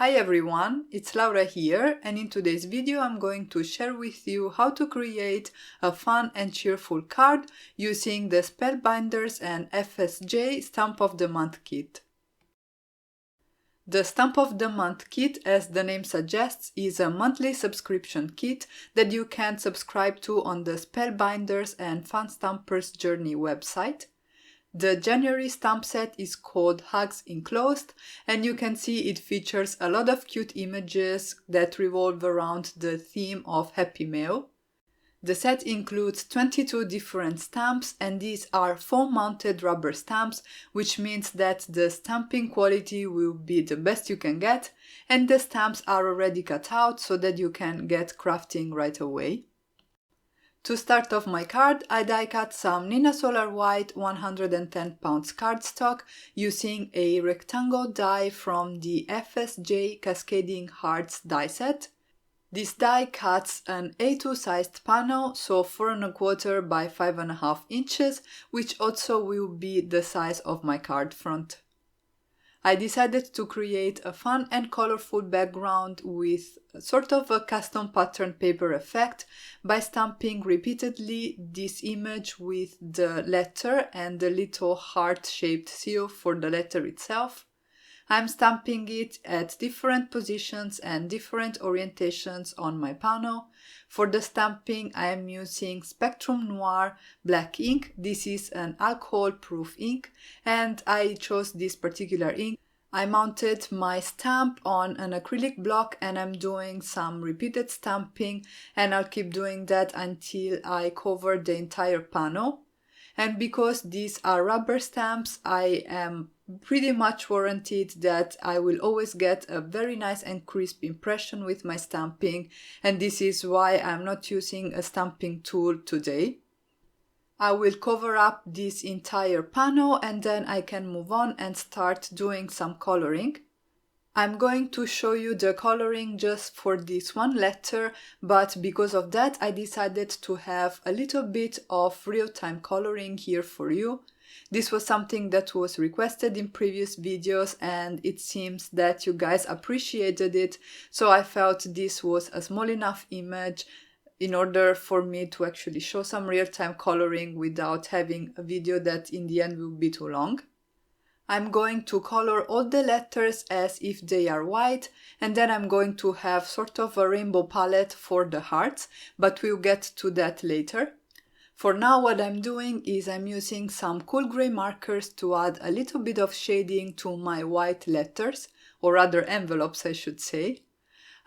Hi everyone, it's Laura here, and in today's video I'm going to share with you how to create a fun and cheerful card using the Spellbinders and FSJ Stamp of the Month kit. The Stamp of the Month kit, as the name suggests, is a monthly subscription kit that you can subscribe to on the Spellbinders and Fun Stampers Journey website. The January stamp set is called Hugs Enclosed, and you can see it features a lot of cute images that revolve around the theme of Happy Mail. The set includes 22 different stamps, and these are foam-mounted rubber stamps, which means that the stamping quality will be the best you can get, and the stamps are already cut out so that you can get crafting right away. To start off my card, I die cut some Neenah Solar White 110 pounds cardstock using a rectangle die from the FSJ Cascading Hearts Die Set. This die cuts an A2 sized panel, so 4 1/4 by 5.5 inches, which also will be the size of my card front. I decided to create a fun and colorful background with sort of a custom pattern paper effect by stamping repeatedly this image with the letter and the little heart-shaped seal for the letter itself. I'm stamping it at different positions and different orientations on my panel. For the stamping, I am using Spectrum Noir black ink. This is an alcohol-proof ink, and I chose this particular ink. I mounted my stamp on an acrylic block and I'm doing some repeated stamping, and I'll keep doing that until I cover the entire panel. And because these are rubber stamps, I am pretty much warranted that I will always get a very nice and crisp impression with my stamping, and this is why I'm not using a stamping tool today. I will cover up this entire panel and then I can move on and start doing some coloring. I'm going to show you the coloring just for this one letter, but because of that I decided to have a little bit of real-time coloring here for you. This was something that was requested in previous videos and it seems that you guys appreciated it, so I felt this was a small enough image in order for me to actually show some real-time coloring without having a video that in the end will be too long. I'm going to color all the letters as if they are white, and then I'm going to have sort of a rainbow palette for the hearts, but we'll get to that later. For now, what I'm doing is I'm using some cool gray markers to add a little bit of shading to my white letters, or rather envelopes I should say.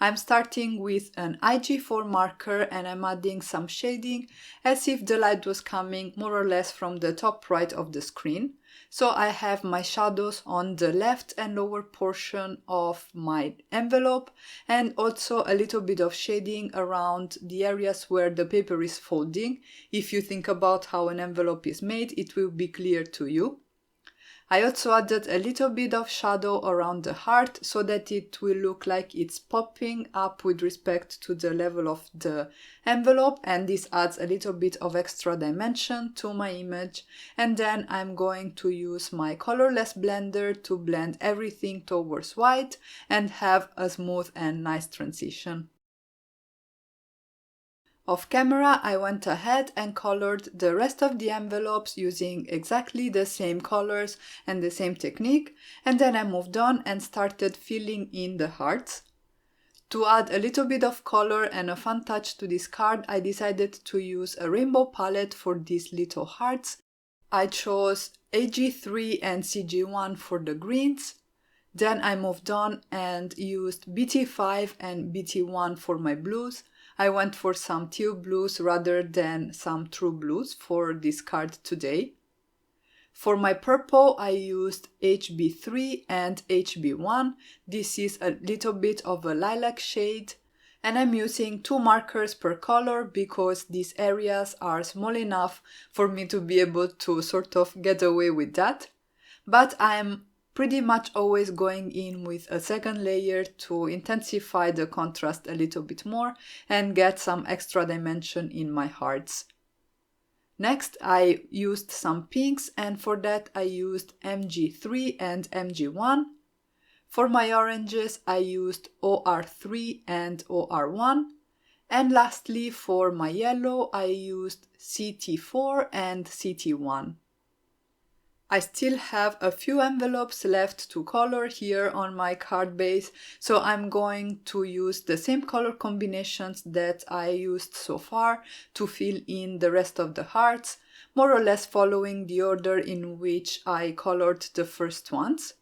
I'm starting with an IG4 marker and I'm adding some shading as if the light was coming more or less from the top right of the screen. So I have my shadows on the left and lower portion of my envelope, and also a little bit of shading around the areas where the paper is folding. If you think about how an envelope is made, it will be clear to you. I also added a little bit of shadow around the heart so that it will look like it's popping up with respect to the level of the envelope, and this adds a little bit of extra dimension to my image. And then I'm going to use my colorless blender to blend everything towards white and have a smooth and nice transition. Off camera, I went ahead and colored the rest of the envelopes using exactly the same colors and the same technique, and then I moved on and started filling in the hearts. To add a little bit of color and a fun touch to this card, I decided to use a rainbow palette for these little hearts. I chose AG3 and CG1 for the greens. Then I moved on and used BT5 and BT1 for my blues. I went for some teal blues rather than some true blues for this card today. For my purple, I used HB3 and HB1. This is a little bit of a lilac shade, and I'm using 2 markers per color because these areas are small enough for me to be able to sort of get away with that. But I'm pretty much always going in with a second layer to intensify the contrast a little bit more and get some extra dimension in my hearts. Next, I used some pinks, and for that I used MG3 and MG1. For my oranges, I used OR3 and OR1. And lastly, for my yellow, I used CT4 and CT1. I still have a few envelopes left to color here on my card base, so I'm going to use the same color combinations that I used so far to fill in the rest of the hearts, more or less following the order in which I colored the first ones.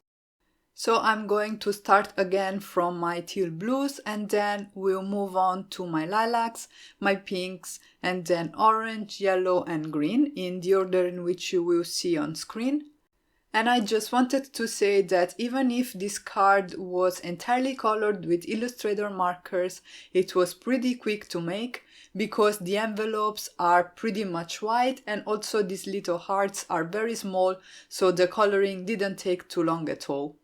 So I'm going to start again from my teal blues, and then we'll move on to my lilacs, my pinks, and then orange, yellow and green in the order in which you will see on screen. And I just wanted to say that even if this card was entirely colored with Illustrator markers, it was pretty quick to make because the envelopes are pretty much white, and also these little hearts are very small, so the coloring didn't take too long at all.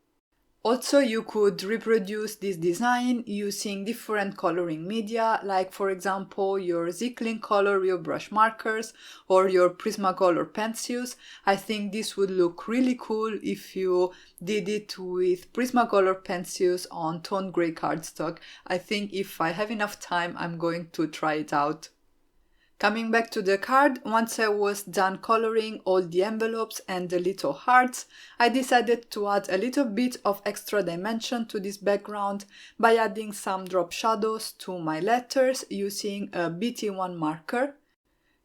Also, you could reproduce this design using different coloring media, like for example your Zicklin Color Real Brush markers or your Prismacolor pencils. I think this would look really cool if you did it with Prismacolor pencils on toned grey cardstock. I think if I have enough time, I'm going to try it out. Coming back to the card, once I was done coloring all the envelopes and the little hearts, I decided to add a little bit of extra dimension to this background by adding some drop shadows to my letters using a BT1 marker.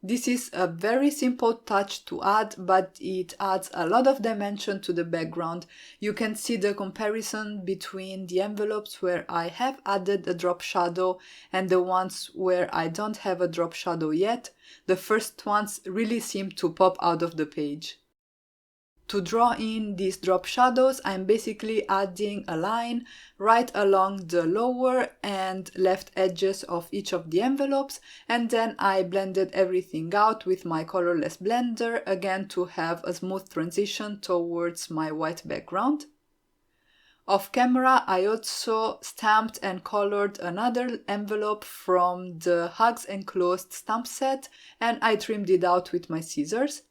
This is a very simple touch to add, but it adds a lot of dimension to the background. You can see the comparison between the envelopes where I have added a drop shadow and the ones where I don't have a drop shadow yet. The first ones really seem to pop out of the page. To draw in these drop shadows, I'm basically adding a line right along the lower and left edges of each of the envelopes, and then I blended everything out with my colorless blender, again to have a smooth transition towards my white background. Off camera, I also stamped and colored another envelope from the Hugs Enclosed stamp set, and I trimmed it out with my scissors.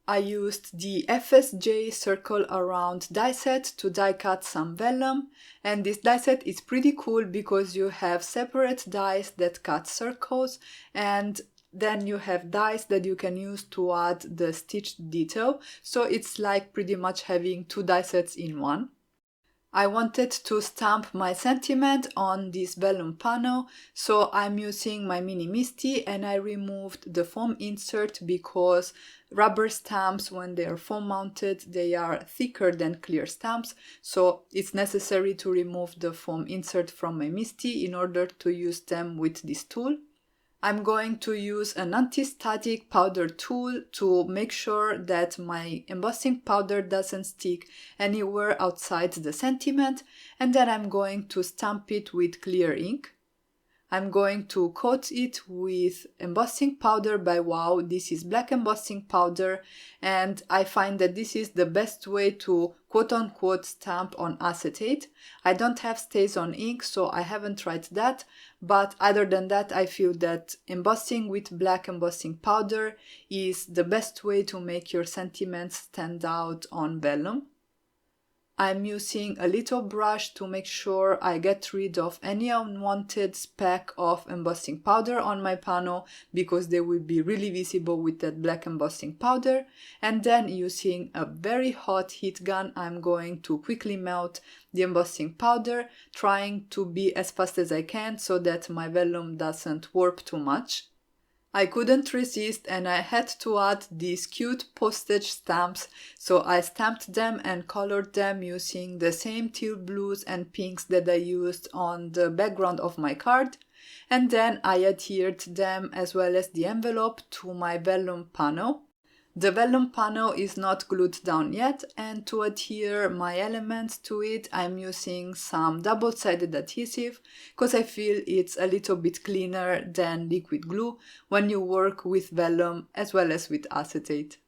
I used the FSJ Circle Around die set to die cut some vellum, and this die set is pretty cool because you have separate dies that cut circles, and then you have dies that you can use to add the stitched detail, so it's like pretty much having two die sets in one. I wanted to stamp my sentiment on this vellum panel, so I'm using my Mini Misty, and I removed the foam insert because rubber stamps, when they are foam mounted, they are thicker than clear stamps, so it's necessary to remove the foam insert from my Misty in order to use them with this tool. I'm going to use an anti-static powder tool to make sure that my embossing powder doesn't stick anywhere outside the sentiment, and then I'm going to stamp it with clear ink. I'm going to coat it with embossing powder by Wow. This is black embossing powder, and I find that this is the best way to quote-unquote stamp on acetate. I don't have StazOn ink, so I haven't tried that, but other than that, I feel that embossing with black embossing powder is the best way to make your sentiments stand out on vellum. I'm using a little brush to make sure I get rid of any unwanted speck of embossing powder on my panel, because they will be really visible with that black embossing powder. And then using a very hot heat gun, I'm going to quickly melt the embossing powder, trying to be as fast as I can so that my vellum doesn't warp too much. I couldn't resist and I had to add these cute postage stamps, so I stamped them and colored them using the same teal blues and pinks that I used on the background of my card, and then I adhered them as well as the envelope to my vellum panel. The vellum panel is not glued down yet, and to adhere my elements to it, I'm using some double-sided adhesive because I feel it's a little bit cleaner than liquid glue when you work with vellum as well as with acetate.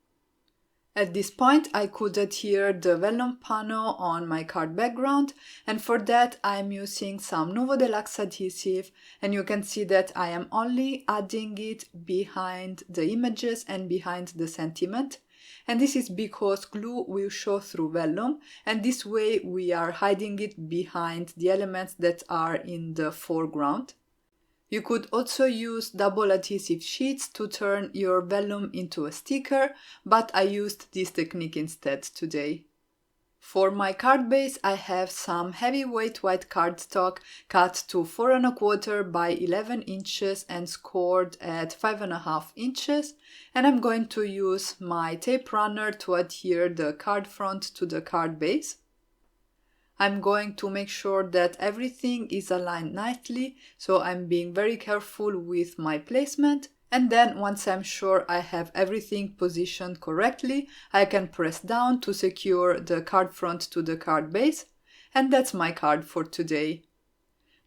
At this point, I could adhere the vellum panel on my card background, and for that I'm using some Nuvo Deluxe adhesive, and you can see that I am only adding it behind the images and behind the sentiment. and this is because glue will show through vellum, and this way we are hiding it behind the elements that are in the foreground. You could also use double adhesive sheets to turn your vellum into a sticker, but I used this technique instead today. For my card base, I have some heavyweight white cardstock cut to 4 1/4 by 11 inches and scored at 5 1/2 inches, and I'm going to use my tape runner to adhere the card front to the card base. I'm going to make sure that everything is aligned nicely, so I'm being very careful with my placement. And then once I'm sure I have everything positioned correctly, I can press down to secure the card front to the card base. And that's my card for today.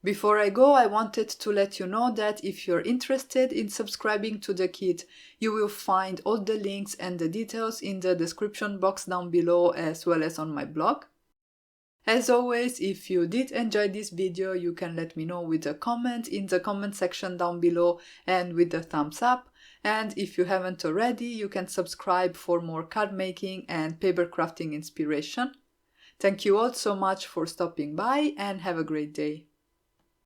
Before I go, I wanted to let you know that if you're interested in subscribing to the kit, you will find all the links and the details in the description box down below as well as on my blog. As always, if you did enjoy this video, you can let me know with a comment in the comment section down below and with a thumbs up. And if you haven't already, you can subscribe for more card making and paper crafting inspiration. Thank you all so much for stopping by and have a great day.